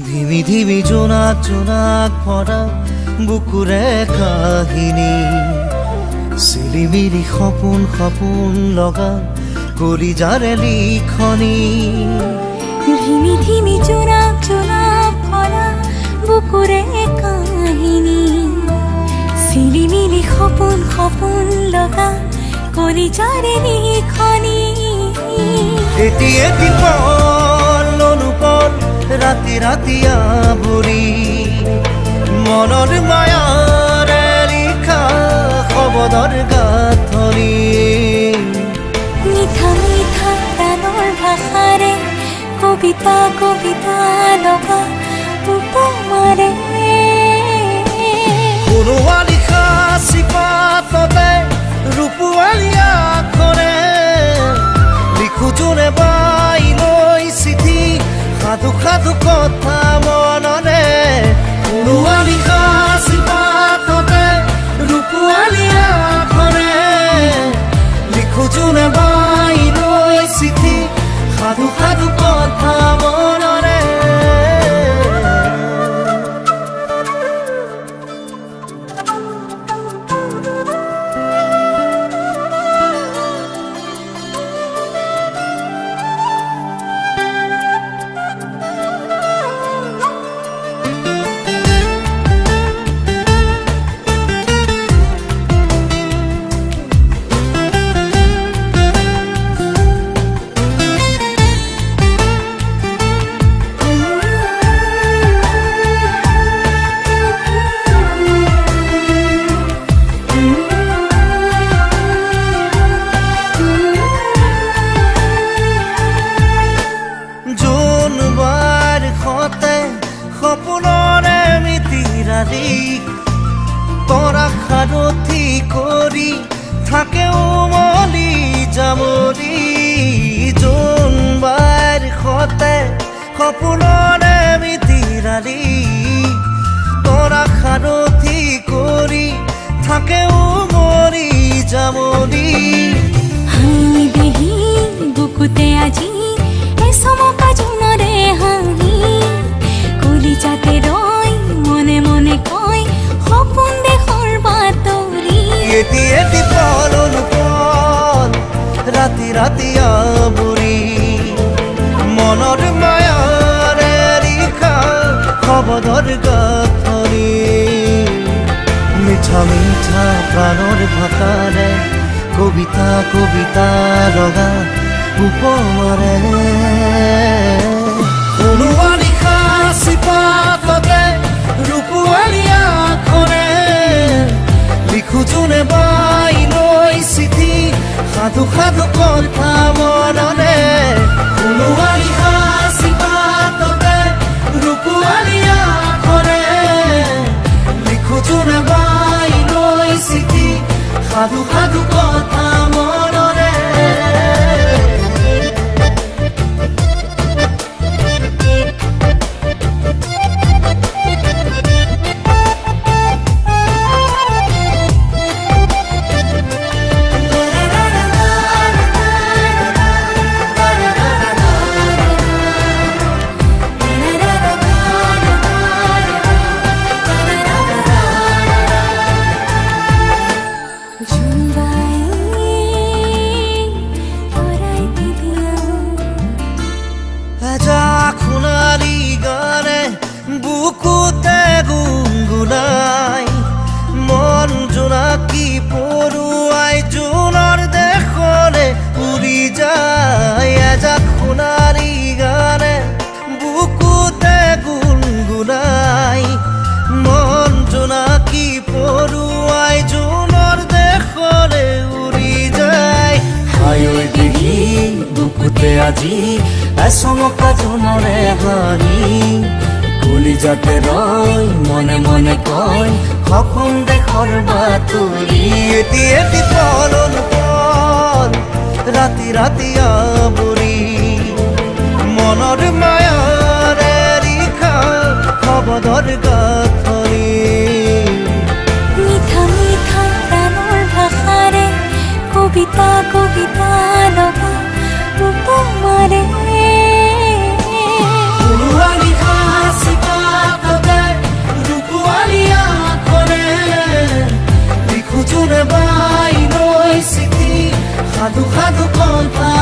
ধিমি ধিমি জোনাক জোনাক ভরা বুকুৰে কাহিনী চিলিমিলি সপোন সপোন লগা কলিজাৰে লিখনি ধিমি ধিমি জোনাক জোনাক ভৰা বুকুৰে কাহিনী চিলিমিলি সপোন সপোন লগা কলিজাৰে লিখনি এটি এটি পল অনুপল ৰাতি ৰাতি আৱৰি মনৰ মায়াৰে লিখা শব্দৰ গাঁথনি মিঠা মিঠা প্ৰাণৰ ভাষাৰে কবিতা কবিতা লগা উপমাৰে কোনোবা নিশা চিপাততে ৰূপোৱালী আখৰে লিখো যোনে বাই লৈ চিঠি সাধু সাধু কথা মনৰে কোনোবা নিশা চিপাততে ৰূপোৱালী আখৰে লিখো যোনে বাই লৈ চিঠি সাধু সাধু কথা মনৰে সপোনৰে মিতিৰালি তৰা সাৰথি কৰি থাকে উমলি জামলি জোনবাৰ সতে সপোনৰে মিতিৰালি তৰা সাৰথি কৰি থাকে উমলি জামলি হাঁহি দেহি বুকুতে আজি এচমকা জোনৰে হাঁহি কলিজাতে ৰৈ মনে মনে কয় সপোন দেশৰ বাতৰি এটি এটি পল অনুপল ৰাতি ৰাতি আৱৰি মনৰ মায়াৰে লিখা শব্দৰ গাঁথনি মিঠা মিঠা প্ৰাণৰ ভাষাৰে কবিতা কবিতা লগা উপমাৰে কোনোবা নিশা চিপাততে ৰূপোৱালী আখৰে লিখো যোনে বাই লৈ চিঠি সাধু সাধু কথা মনৰে কোনোবা নিশা চিপাততে ৰূপোৱালী আখৰে লিখো যোনে বাই লৈ চিঠি সাধু সাধু কথা মনৰে জোনবাই আজি এচমকা জোনৰে হাঁহি কলিজাতে ৰয় মনে মনে কয় সপোন দেশৰ বাতৰি এটি এটি পল অনুপল ৰাতি ৰাতি আৱৰি মনৰ মায়াৰে লিখা শব্দৰ গাঁথনি মিঠা মিঠা প্ৰাণৰ ভাষাৰে কবিতা কবিতা লগা উপমাৰে ৰুৱালি সাঁচিপাততে ৰূপোৱালী আখৰে লিখো যোনে বাই লৈ চিঠি সাধু সাধু কথা